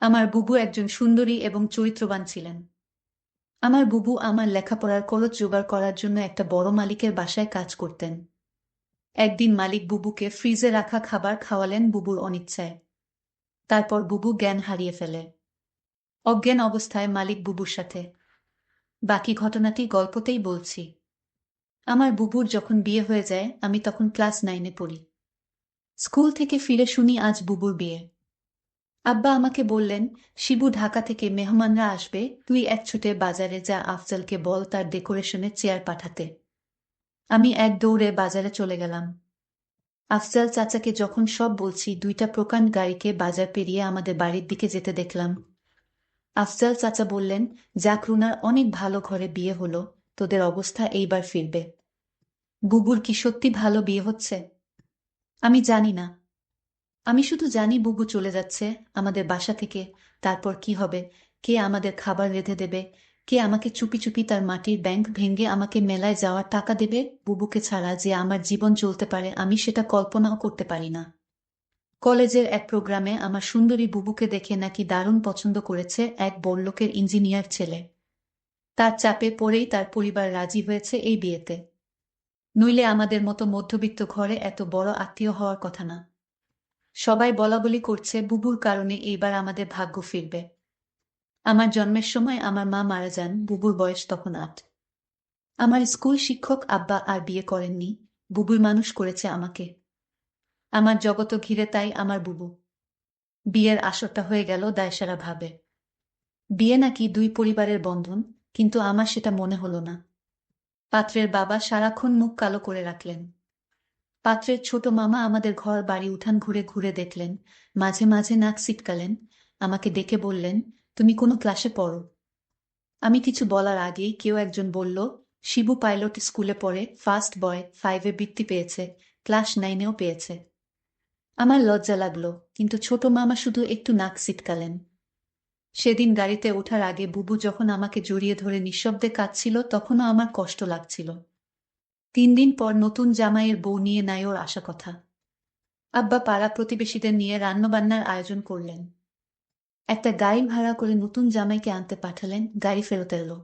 আমার বুবু একজন সুন্দরী এবং চরিত্রবান ছিলেন। আমার বুবু আমার লেখাপড়ার খরচ জোগাড় করার জন্য একটা বড় মালিকের বাসায় কাজ করতেন। একদিন মালিক বুবুকে ফ্রিজে রাখা খাবার খাওয়ালেন বুবুর অনিচ্ছায়। তারপর বুবু জ্ঞান হারিয়ে ফেলে। অজ্ঞান অবস্থায় মালিক বুবুর সাথে। বাকি ঘটনাটি গল্পতেই বলছি। আমার বুবুর যখন বিয়ে হয়ে যায় আমি তখন ক্লাস 9-এ পড়ি। স্কুল থেকে ফিরে শুনি আজ বুবুর বিয়ে। আব্বা আমাকে বললেন, শিবু ঢাকা থেকে মেহমানরা আসবে, তুই এক ছুটে বাজারে যা, আফজালকে বল তার ডেকোরেশনের চেয়ার পাঠাতে। আমি এক দৌড়ে বাজারে চলে গেলাম। আফজাল চাচাকে যখন সব বলছি, দুইটা প্রকাণ্ড গাড়িকে বাজার পেরিয়ে আমাদের বাড়ির দিকে যেতে দেখলাম। আফজাল চাচা বললেন, যাক রুনার অনেক ভালো ঘরে বিয়ে হলো, তোদের অবস্থা এইবার ফিরবে। বুবুর কি সত্যি ভালো বিয়ে হচ্ছে? আমি জানি না। আমি শুধু জানি বুবু চলে যাচ্ছে আমাদের বাসা থেকে। তারপর কি হবে? কে আমাদের খাবার রেঁধে দেবে? কে আমাকে চুপি চুপি তার মাটির ব্যাংক ভেঙে আমাকে মেলায় যাওয়ার টাকা দেবে? বুবুকে ছাড়া যে আমার জীবন চলতে পারে আমি সেটা কল্পনাও করতে পারি না। কলেজের এক প্রোগ্রামে আমার সুন্দরী বুবুকে দেখে নাকি দারুণ পছন্দ করেছে এক বড়লোকের ইঞ্জিনিয়ার ছেলে। তার চাপে পড়েই তার পরিবার রাজি হয়েছে এই বিয়েতে। নইলে আমাদের মতো মধ্যবিত্ত ঘরে এত বড় আত্মীয় হওয়ার কথা না। সবাই বলাবলি করছে বুবুর কারণে এইবার আমাদের ভাগ্য ফিরবে। আমার জন্মের সময় আমার মা মারা যান, বুবুর বয়স তখন 8। আমার স্কুল শিক্ষক আব্বা আর বিয়ে করেননি, বুবুই মানুষ করেছে আমাকে। আমার জগত ঘিরে তাই আমার বুবু। বিয়ের আসরটা হয়ে গেল দায়সারা ভাবে। বিয়ে নাকি দুই পরিবারের বন্ধন, কিন্তু আমার সেটা মনে হলো না। পাত্রের বাবা সারাক্ষণ মুখ কালো করে রাখলেন। পাত্রের ছোট মামা আমাদের ঘর বাড়ি উঠান ঘুরে ঘুরে দেখলেন, মাঝে মাঝে নাক সিটকালেন, আমাকে ডেকে বললেন, তুমি কোনো ক্লাসে পড়ো? আমি কিছু বলার আগেই কেউ একজন বলল, শিবু পাইলট স্কুলে পড়ে, ফার্স্ট বয়, 5-এ বৃত্তি পেয়েছে, ক্লাস 9-এও পেয়েছে। আমার লজ্জা লাগলো, কিন্তু ছোট মামা শুধু একটু নাক সিটকালেন। সেদিন গাড়িতে ওঠার আগে বুবু যখন আমাকে জড়িয়ে ধরে নিঃশব্দে কাঁদছিল তখনও আমার কষ্ট লাগছিল। 3 দিন পর নতুন জামাইয়ের বউ নিয়ে নাই ওর আসা কথা। আব্বা পাড়া প্রতিবেশীদের নিয়ে রান্নাবান্নার আয়োজন করলেন। একটা গাড়ি ভাড়া করে নতুন জামাইকে আনতে পাঠালেন, গাড়ি ফেরত এলো।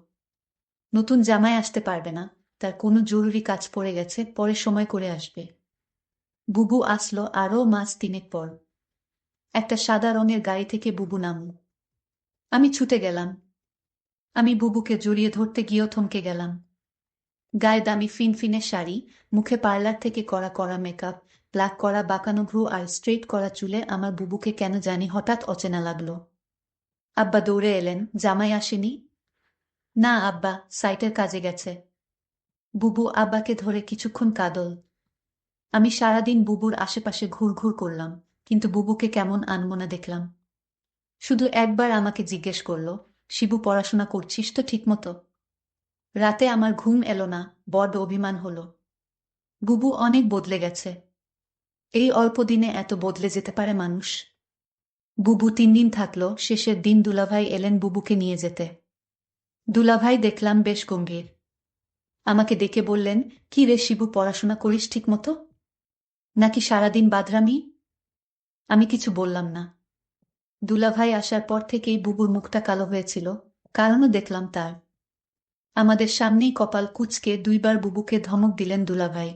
নতুন জামাই আসতে পারবে না, তার কোনো জরুরি কাজ পড়ে গেছে, পরে সময় করে আসবে। বুবু আসলো আরও মাস 3 পর। একটা সাদা রঙের গাড়ি থেকে বুবু নামল। আমি ছুটে গেলাম। আমি বুবুকে জড়িয়ে ধরতে গিয়েও থমকে গেলাম। গায়ে দামি ফিনফিনে শাড়ি, মুখে পার্লার থেকে করা করা মেকআপ, ব্ল্যাক করা বাঁকানো ভ্রু আর স্ট্রেট করা চুলে আমার বুবুকে কেন জানি হঠাৎ অচেনা লাগলো। আব্বা দৌড়ে এলেন, জামাই আসেনি? না আব্বা, সাইটের কাজে গেছে। বুবু আব্বাকে ধরে কিছুক্ষণ কাঁদল। আমি সারাদিন বুবুর আশেপাশে ঘুরঘুর করলাম, কিন্তু বুবুকে কেমন আনমনা দেখলাম। শুধু একবার আমাকে জিজ্ঞেস করল, শিবু পড়াশোনা করছিস তো ঠিকমতো? রাতে আমার ঘুম এলো না, বড্ড অভিমান হলো। বুবু অনেক বদলে গেছে। এই অল্প দিনে এত বদলে যেতে পারে মানুষ? বুবু 3 দিন থাকলো, শেষের দিন দুলাভাই এলেন বুবুকে নিয়ে যেতে। দুলাভাই দেখলাম বেশ গম্ভীর। আমাকে ডেকে বললেন, কি রে শিবু, পড়াশোনা করিস ঠিকমতো? নাকি সারাদিন বাদরামি? আমি কিছু বললাম না। দুলাভাই আসার পর থেকেই বুবুর মুখটা কালো হয়েছিল, কারণও দেখলাম তার। আমাদের সামনেই কপাল কুঁচকে 2বার বুবুকে ধমক দিলেন দুলাভাই।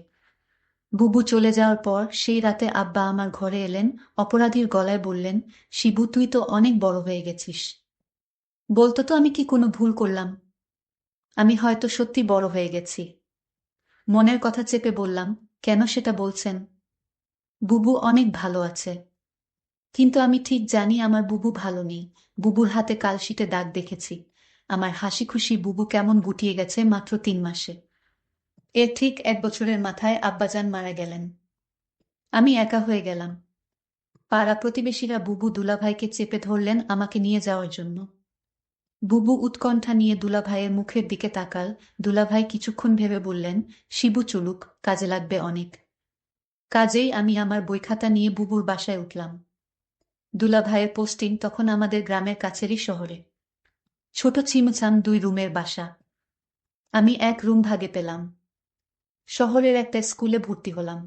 বুবু চলে যাওয়ার পর সেই রাতে আব্বা আমার ঘরে এলেন, অপরাধীর গলায় বললেন, শিবু তুই তো অনেক বড় হয়ে গেছিস। বলতো তো আমি কি কোনো ভুল করলাম? আমি হয়তো সত্যি বড় হয়ে গেছি। মনের কথা চেপে বললাম, কেন সেটা বলছেন? বুবু অনেক ভালো আছে। কিন্তু আমি ঠিক জানি আমার বুবু ভালো নেই। বুবুর হাতে কালশিটে দাগ দেখেছি। আমার হাসি খুশি বুবু কেমন গুটিয়ে গেছে মাত্র 3 মাসে। এর ঠিক 1 বছরের মাথায় আব্বাজান মারা গেলেন। আমি একা হয়ে গেলাম। পাড়া প্রতিবেশীরা বুবু দুলাভাইকে চেপে ধরলেন আমাকে নিয়ে যাওয়ার জন্য। বুবু উৎকণ্ঠা নিয়ে দুলাভাইয়ের মুখের দিকে তাকাল। দুলাভাই কিছুক্ষণ ভেবে বললেন, শিবু চলুক, কাজে লাগবে অনেক। কাজেই আমি আমার বইখাতা নিয়ে বুবুর বাসায় উঠলাম। দুলাভাইয়ের পোস্টিং তখন আমাদের গ্রামের কাছেরই শহরে। ছোট ছিমছাম 2 রুমের বাসা। আমি এক রুম ভাগে পেলাম। শহরের একটা স্কুলে ভর্তি হলাম।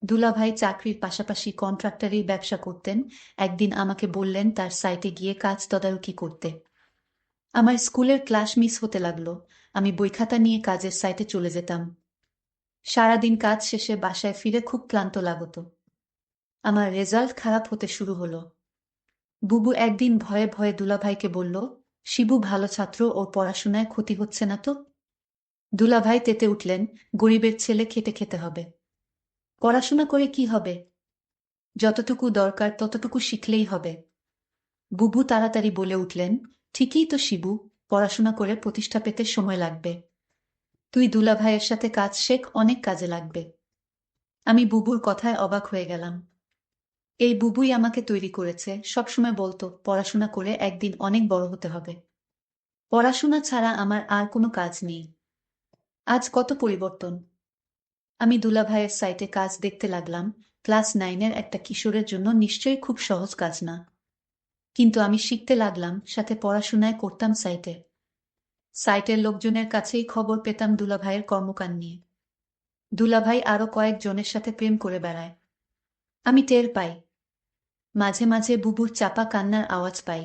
দুলাভাই চাকরির পাশাপাশি কন্ট্রাক্টরের ব্যবসা করতেন। একদিন আমাকে বললেন তার সাইটে গিয়ে কাজ তদারকি করতে। আমার স্কুলের ক্লাস মিস হতে লাগলো। আমি বইখাতা নিয়ে কাজের সাইটে চলে যেতাম। সারাদিন কাজ শেষে বাসায় ফিরে খুব ক্লান্ত লাগতো। আমার রেজাল্ট খারাপ হতে শুরু হলো। বুবু একদিন ভয়ে ভয়ে দুলাভাইকে বলল, শিবু ভালো ছাত্র, ওর পড়াশোনায় ক্ষতি হচ্ছে না তো? দুলাভাই তেতে উঠলেন, গরিবের ছেলে খেটে খেতে হবে। পড়াশোনা করে কি হবে? যতটুকু দরকার ততটুকু শিখলেই হবে। বুবু তাড়াতাড়ি বলে উঠলেন, ঠিকই তো শিবু, পড়াশোনা করে প্রতিষ্ঠা পেতে সময় লাগবে। তুই দুলাভাইয়ের সাথে কাজ শেখ, অনেক কাজে লাগবে। আমি বুবুর কথায় অবাক হয়ে গেলাম। এই বুবুই আমাকে তৈরি করেছে, সবসময় বলতো পড়াশোনা করে একদিন অনেক বড় হতে হবে। পড়াশোনা ছাড়া আমার আর কোনো কাজ নেই। আজ কত পরিবর্তন! আমি দুলাভাইয়ের সাইটে কাজ দেখতে লাগলাম। ক্লাস 9-এর একটা কিশোরের জন্য নিশ্চয়ই খুব সহজ কাজ না। কিন্তু আমি শিখতে লাগলাম, সাথে পড়াশোনায় করতাম সাইটে। সাইটের লোকজনের কাছেই খবর পেতাম দুলাভাইয়ের কর্মকাণ্ড নিয়ে। দুলাভাই আরো কয়েকজনের সাথে প্রেম করে বেড়ায়। আমি টের পাই। মাঝে মাঝে বুবুর চাপা কান্নার আওয়াজ পাই।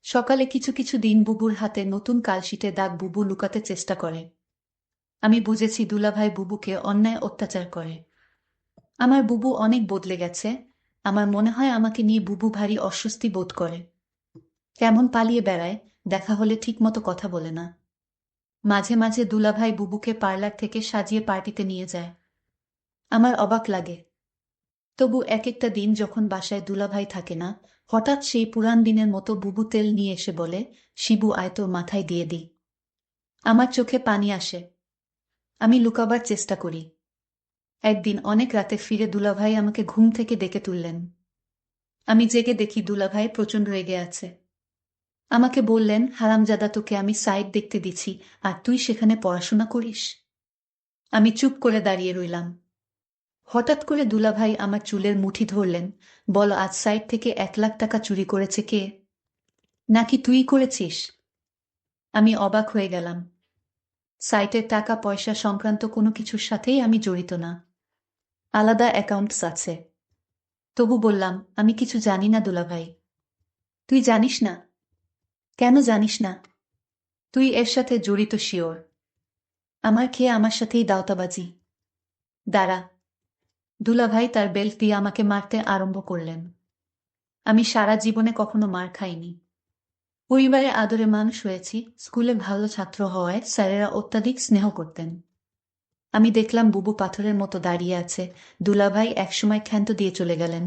সকালে কিছু কিছু দিন বুবুর হাতে নতুন কালশিটে দাগ বুবু লুকাতে চেষ্টা করে। আমি বুঝেছি দুলাভাই বুবুকে অন্যায় অত্যাচার করে। আমার বুবু অনেক বদলে গেছে। আমার মনে হয় আমাকে নিয়ে বুবু ভারী অস্বস্তি বোধ করে। কেমন পালিয়ে বেড়ায়, দেখা হলে ঠিকমতো কথা বলে না। মাঝে মাঝে দুলাভাই বুবুকে পার্লার থেকে সাজিয়ে পার্টিতে নিয়ে যায়। আমার অবাক লাগে। তবু এক একটা দিন যখন বাসায় দুলাভাই থাকে না, হঠাৎ সেই পুরান দিনের মতো বুবু তেল নিয়ে এসে বলে, শিবু আয় তোর মাথায় দিয়ে দিই। আমার চোখে পানি আসে। আমি লুকাবার চেষ্টা করি। একদিন অনেক রাতে ফিরে দুলাভাই আমাকে ঘুম থেকে ডেকে তুললেন। আমি জেগে দেখি দুলাভাই প্রচণ্ড রেগে আছে। আমাকে বললেন, হারামজাদা, তোকে আমি সাইট দেখতে দিছি আর তুই সেখানে পড়াশোনা করিস? আমি চুপ করে দাঁড়িয়ে রইলাম। হঠাৎ করে দুলাভাই আমার চুলের মুঠি ধরলেন। বল, আজ সাইট থেকে 1 লাখ টাকা চুরি করেছে কে? নাকি তুই করেছিস? আমি অবাক হয়ে গেলাম। সাইটের টাকা পয়সা সংক্রান্ত কোনো কিছুর সাথেই আমি জড়িত না। আলাদা অ্যাকাউন্টস আছে। তবু বললাম, আমি কিছু জানি না দুলাভাই। তুই জানিস না? কেন জানিস না? তুই এর সাথে জড়িত শিওর? আমার খেয়ে আমার সাথেই দাওতাবাজি। দাঁড়া। দুলাভাই তার বেল্ট দিয়ে আমাকে মারতে আরম্ভ করলেন। আমি সারা জীবনে কখনো মার খাইনি। পরিবারে আদরে মানুষ হয়েছি, স্কুলে ভালো ছাত্র হওয়ায় স্যারেরা অত্যাধিক স্নেহ করতেন। আমি দেখলাম বুবু পাথরের মতো দাঁড়িয়ে আছে। দুলাভাই একসময় ক্ষান্ত দিয়ে চলে গেলেন।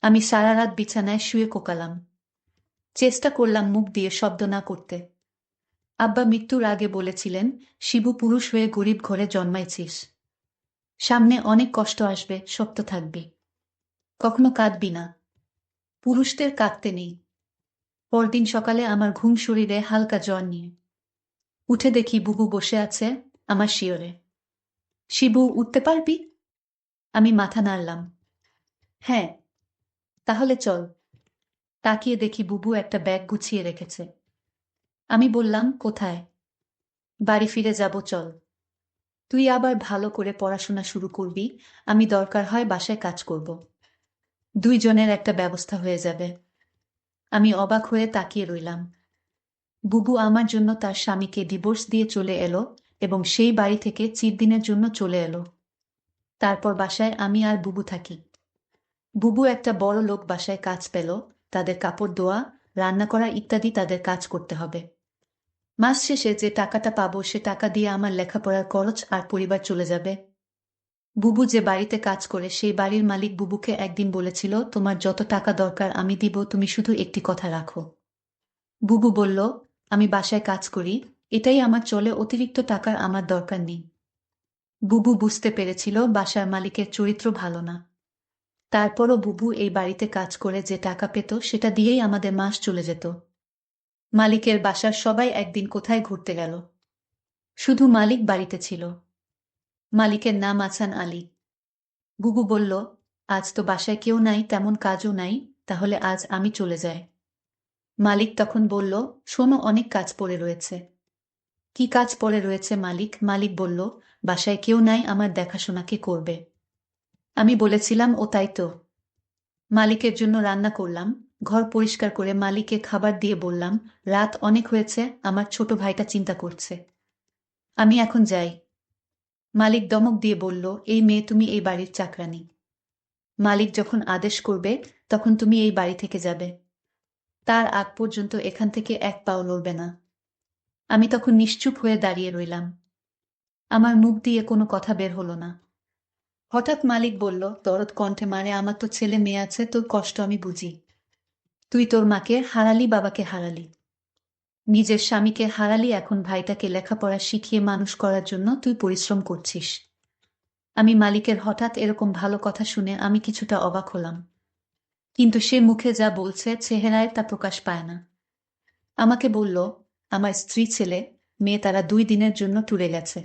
আমি সারা রাত বিছানায় শুয়ে কোকালাম। চেষ্টা করলাম মুখ দিয়ে শব্দ না করতে। আব্বা মৃত্যুর আগে বলেছিলেন, শিবু, পুরুষ হয়ে গরিব ঘরে জন্মাইছিস। সামনে অনেক কষ্ট আসবে, শক্ত থাকবি। কখনো কাঁদবি না। পুরুষদের কাঁদতে নেই। পরদিন সকালে আমার ঘুম শরীরে হালকা জ্বর নিয়ে উঠে দেখি বুবু বসে আছে আমার শিয়রে। শিবু, উঠতে পারবি? আমি মাথা নাড়লাম। হ্যাঁ। তাহলে চল। তাকিয়ে দেখি বুবু একটা ব্যাগ গুছিয়ে রেখেছে। আমি বললাম, কোথায়? বাড়ি ফিরে যাব, চল। তুই আবার ভালো করে পড়াশোনা শুরু করবি, আমি দরকার হয় বাসায় কাজ করব। দুইজনের একটা ব্যবস্থা হয়ে যাবে। আমি অবাক হয়ে তাকিয়ে রইলাম। বুবু আমার জন্য তার স্বামীকে ডিভোর্স দিয়ে চলে এলো এবং সেই বাড়ি থেকে চিরদিনের জন্য চলে এলো। তারপর বাসায় আমি আর বুবু থাকি। বুবু একটা বড় লোক বাসায় কাজ পেল। তাদের কাপড় ধোয়া, রান্না করা ইত্যাদি তাদের কাজ করতে হবে। মাস শেষে যে টাকাটা পাবো সে টাকা দিয়ে আমার লেখাপড়ার খরচ আর পরিবার চলে যাবে। বুবু যে বাড়িতে কাজ করে সেই বাড়ির মালিক বুবুকে একদিন বলেছিল, তোমার যত টাকা দরকার আমি দিব, তুমি শুধু একটি কথা রাখো। বুবু বলল, আমি বাসায় কাজ করি, এটাই আমার চলে, অতিরিক্ত টাকার আমার দরকার নেই। বুবু বুঝতে পেরেছিল বাসার মালিকের চরিত্র ভালো না। তারপরও বুবু এই বাড়িতে কাজ করে যে টাকা পেত সেটা দিয়েই আমাদের মাস চলে যেত। মালিকের বাসার সবাই একদিন কোথায় ঘুরতে গেল। শুধু মালিক বাড়িতে ছিল। মালিকের নাম আছান আলী। বুবু বলল, আজ তো বাসায় কেউ নাই, তেমন কাজও নাই, তাহলে আজ আমি চলে যাই। মালিক তখন বলল, শোনো, অনেক কাজ পড়ে রয়েছে। কি কাজ পড়ে রয়েছে মালিক? মালিক বলল, বাসায় কেউ নাই, আমার দেখাশোনা কে করবে? আমি বলেছিলাম, ও তাই তো। মালিকের জন্য রান্না করলাম, ঘর পরিষ্কার করে মালিককে খাবার দিয়ে বললাম, রাত অনেক হয়েছে, আমার ছোট ভাইটা চিন্তা করছে। আমি এখন যাই। মালিক ধমক দিয়ে বলল, এই মেয়ে, তুমি এই বাড়ির চাকরানী। মালিক যখন আদেশ করবে তখন তুমি এই বাড়ি থেকে যাবে। তার আগ পর্যন্ত এখান থেকে এক পাও লড়বে না। আমি তখন নিশ্চুপ হয়ে দাঁড়িয়ে রইলাম। আমার মুখ দিয়ে কোনো কথা বের হলো না। হঠাৎ মালিক বলল দরদ কণ্ঠে, মানে আমার তো ছেলে মেয়ে আছে, তোর কষ্ট আমি বুঝি। তুই তোর মাকে হারালি, বাবাকে হারালি, নিজের স্বামীকে হারালি, এখন ভাইটাকে লেখাপড়া শিখিয়ে মানুষ করার জন্য তুই পরিশ্রম করছিস। আমি মালিকের হঠাৎ এরকম ভালো কথা শুনে আমি কিছুটা অবাক হলাম। কিন্তু সে মুখে যা বলছে চেহারায় তা প্রকাশ পায় না। আমাকে বলল, আমার স্ত্রী, ছেলে, মেয়ে তারা 2 দিনের জন্য ট্যুরে গেছে।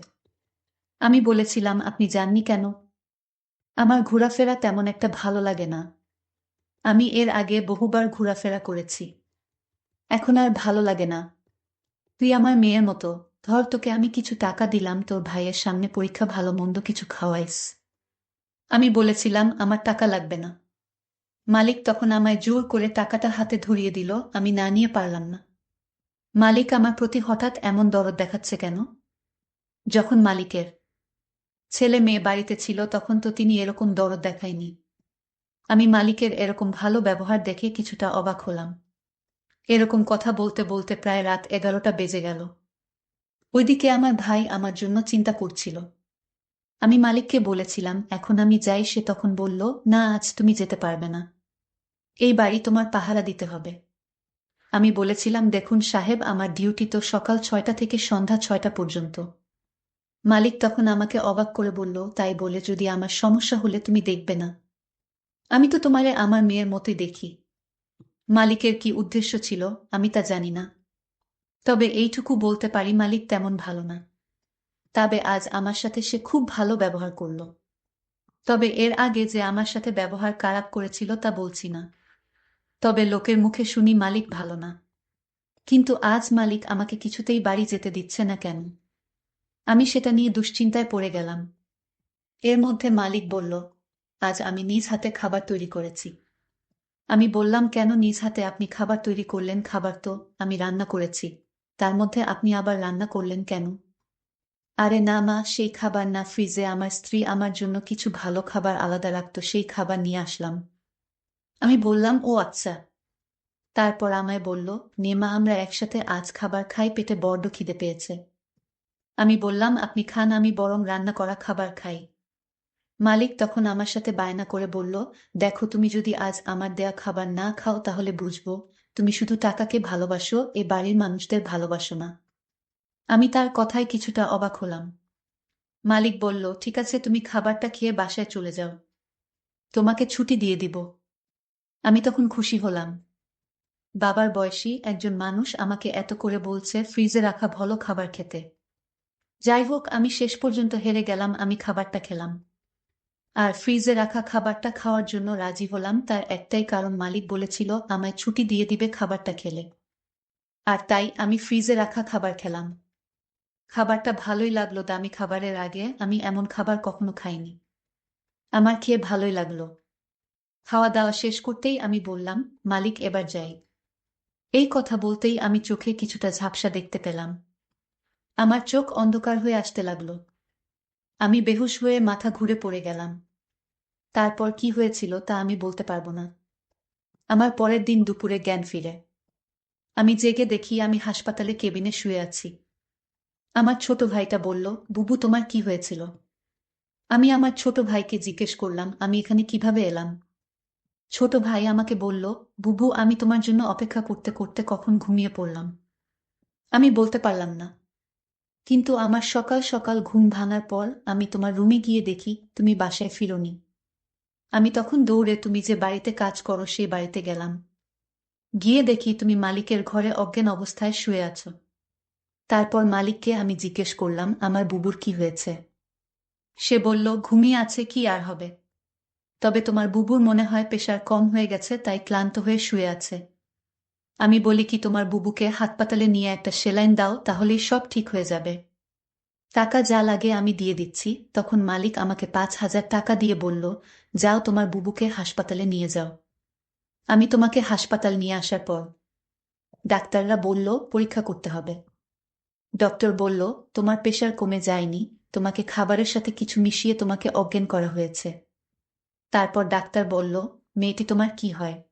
আমি বলেছিলাম, আপনি যাননি কেন? আমার ঘোরাফেরা তেমন একটা ভালো লাগে না। আমি এর আগে বহুবার ঘোরাফেরা করেছি। এখন আর ভালো লাগে না। তুই আমার মেয়ের মতো, ধর তোকে আমি কিছু টাকা দিলাম, তোর ভাইয়ের সামনে পরীক্ষা ভালো মন্দ কিছু খাওয়াইস। আমি বলেছিলাম, আমার টাকা লাগবে না। মালিক তখন আমায় জোর করে টাকাটা হাতে ধরিয়ে দিল, আমি না নিয়ে পারলাম না। মালিক আমার প্রতি হঠাৎ এমন দরদ দেখাচ্ছে কেন? যখন মালিকের ছেলে মেয়ে বাড়িতে ছিল তখন তো তিনি এরকম দরদ দেখায়নি। আমি মালিকের এরকম ভালো ব্যবহার দেখে কিছুটা অবাক হলাম। এরকম কথা বলতে বলতে প্রায় রাত 11টা বেজে গেল। ওইদিকে আমার ভাই আমার জন্য চিন্তা করছিল। আমি মালিককে বলেছিলাম, এখন আমি যাই। সে তখন বলল, না, আজ তুমি যেতে পারবে না। এই বাড়ি তোমার পাহারা দিতে হবে। আমি বলেছিলাম, দেখুন সাহেব, আমার ডিউটি তো সকাল 6টা থেকে সন্ধ্যা 6টা পর্যন্ত। মালিক তখন আমাকে অবাক করে বলল, তাই বলে যদি আমার সমস্যা হলে তুমি দেখবে না? আমি তো তোমারে আমার মেয়ের মতোই দেখি। মালিকের কি উদ্দেশ্য ছিল আমি তা জানি না, তবে এইটুকু বলতে পারি মালিক তেমন ভালো না। তবে আজ আমার সাথে সে খুব ভালো ব্যবহার করল। তবে এর আগে যে আমার সাথে ব্যবহার খারাপ করেছিল তা বলছি না। তবে লোকের মুখে শুনি মালিক ভালো না। কিন্তু আজ মালিক আমাকে কিছুতেই বাড়ি যেতে দিচ্ছে না কেন? আমি সেটা নিয়ে দুশ্চিন্তায় পড়ে গেলাম। এর মধ্যে মালিক বলল, আজ আমি নিজ হাতে খাবার তৈরি করেছি। আমি বললাম, কেন নিজ হাতে আপনি খাবার তৈরি করলেন? খাবার তো আমি রান্না করেছি, তার মধ্যে আপনি আবার রান্না করলেন কেন? আরে না মা, সেই খাবার না, ফ্রিজে আমার স্ত্রী আমার জন্য কিছু ভালো খাবার আলাদা রাখতো, সেই খাবার নিয়ে আসলাম। আমি বললাম, ও আচ্ছা। তারপর আমায় বলল, নে মা, আমরা একসাথে আজ খাবার খাই, পেটে বড্ড খিদে পেয়েছে। আমি বললাম, আপনি খান, আমি বরং রান্না করা খাবার খাই। মালিক তখন আমার সাথে বায়না করে বলল, দেখো, তুমি যদি আজ আমার দেয়া খাবার না খাও তাহলে বুঝবো তুমি শুধু টাকাকে ভালোবাসো, এ বাড়ির মানুষদের ভালোবাসো না। আমি তার কথায় কিছুটা অবাক হলাম। মালিক বলল, ঠিক আছে, তুমি খাবারটা খেয়ে বাসায় চলে যাও, তোমাকে ছুটি দিয়ে দিব। আমি তখন খুশি হলাম। বাবার বয়সী একজন মানুষ আমাকে এত করে বলছে ফ্রিজে রাখা ভালো খাবার খেতে। যাই হোক, আমি শেষ পর্যন্ত হেরে গেলাম। আমি খাবারটা খেলাম। আর ফ্রিজে রাখা খাবারটা খাওয়ার জন্য রাজি হলাম তার একটাই কারণ, মালিক বলেছিল আমায় ছুটি দিয়ে দিবে খাবারটা খেলে। আর তাই আমি ফ্রিজে রাখা খাবার খেলাম। খাবারটা ভালোই লাগলো। দামি খাবারের আগে আমি এমন খাবার কখনো খাইনি। আমার খেয়ে ভালোই লাগলো। খাওয়া দাওয়া শেষ করতেই আমি বললাম, মালিক, এবার যাই। এই কথা বলতেই আমি চোখে কিছুটা ঝাপসা দেখতে পেলাম। আমার চোখ অন্ধকার হয়ে আসতে লাগলো। আমি বেহুশ হয়ে মাথা ঘুরে পড়ে গেলাম। তারপর কি হয়েছিল তা আমি বলতে পারবো না। আমার পরের দিন দুপুরে জ্ঞান ফিরে। আমি জেগে দেখি আমি হাসপাতালে কেবিনে শুয়ে আছি। আমার ছোট ভাইটা বলল, বুবু, তোমার কি হয়েছিল? আমি আমার ছোট ভাইকে জিজ্ঞেস করলাম, আমি এখানে কিভাবে এলাম? ছোট ভাই আমাকে বলল, বুবু, আমি তোমার জন্য অপেক্ষা করতে করতে কখন ঘুমিয়ে পড়লাম। আমি বলতে পারলাম না। কিন্তু আমার সকাল সকাল ঘুম ভাঙার পর আমি তোমার রুমে গিয়ে দেখি তুমি বাসায় ফিরোনি। আমি তখন দৌড়ে তুমি যে বাড়িতে কাজ করো সেই বাড়িতে গেলাম। গিয়ে দেখি তুমি মালিকের ঘরে অজ্ঞান অবস্থায় শুয়ে আছো। তারপর মালিককে আমি জিজ্ঞেস করলাম, আমার বুবুর কি হয়েছে? সে বলল, ঘুমিয়ে আছে, কি আর হবে। তবে তোমার বুবুর মনে হয় প্রেশার কম হয়ে গেছে, তাই ক্লান্ত হয়ে শুয়ে আছে। আমি বলি কি, তোমার বুবুকে হাসপাতালে নিয়ে একটা সেলাইন দাও, তাহলেই সব ঠিক হয়ে যাবে। টাকা যা লাগে আমি দিয়ে দিচ্ছি। তখন মালিক আমাকে 5,000 টাকা দিয়ে বলল, যাও তোমার বুবুকে হাসপাতালে নিয়ে যাও। আমি তোমাকে হাসপাতাল নিয়ে আসার পর ডাক্তাররা বলল পরীক্ষা করতে হবে। ডক্টর বলল, তোমার প্রেশার কমে যায়নি, তোমাকে খাবারের সাথে কিছু মিশিয়ে তোমাকে অজ্ঞান করা হয়েছে। তারপর ডাক্তার বলল, মেয়েটি তোমার কি হয়?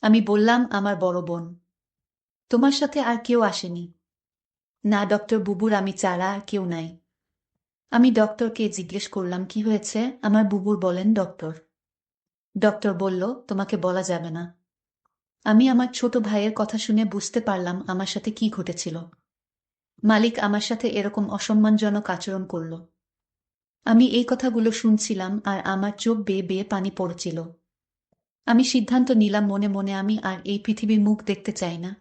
আমি বললাম, আমার বড় বোন। তোমার সাথে আর কেউ আসেনি? না ডক্টর, বুবুর আমি ছাড়া আর কেউ নাই। আমি ডক্টরকে জিজ্ঞেস করলাম কি হয়েছে, আমার বুবুর বলেন ডক্টর। ডক্টর বলল, তোমাকে বলা যাবে না। আমি আমার ছোট ভাইয়ের কথা শুনে বুঝতে পারলাম আমার সাথে কি ঘটেছিল। মালিক আমার সাথে এরকম অসম্মানজনক আচরণ করল। আমি এই কথাগুলো শুনছিলাম আর আমার চোখ বেয়ে বেয়ে পানি পড়ছিল। আমি সিদ্ধান্ত নিলাম মনে মনে আমি আর এই পৃথিবীর মুখ দেখতে চাই না।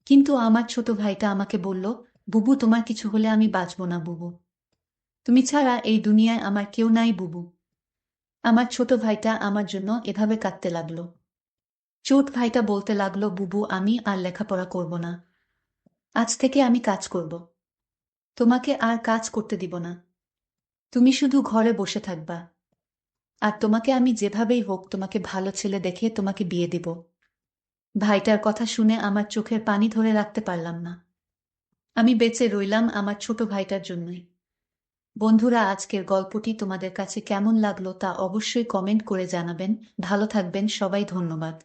কিন্তু আমার ছোট ভাইটা আমাকে বলল, বুবু তোমার কিছু হলে আমি বাঁচব না বুবু। তুমি ছাড়া এই দুনিয়ায় আমার কেউ নাই বুবু। আমার ছোট ভাইটা আমার জন্য এভাবে কাঁদতে লাগলো। ছোট ভাইটা বলতে লাগলো, বুবু আমি আর লেখাপড়া করব না। আজ থেকে আমি কাজ করব। তোমাকে আর কাজ করতে দিব না। তুমি শুধু ঘরে বসে থাকবা। আর তোমাকে আমি যেভাবেই হোক তোমাকে ভালো ছেলে দেখে তোমাকে বিয়ে দিব। ভাইটার কথা শুনে আমার চোখের পানি ধরে রাখতে পারলাম না। আমি বেঁচে রইলাম আমার ছোট ভাইটার জন্যই। বন্ধুরা, আজকের গল্পটি তোমাদের কাছে কেমন লাগলো তা অবশ্যই কমেন্ট করে জানাবেন। ভালো থাকবেন সবাই, ধন্যবাদ।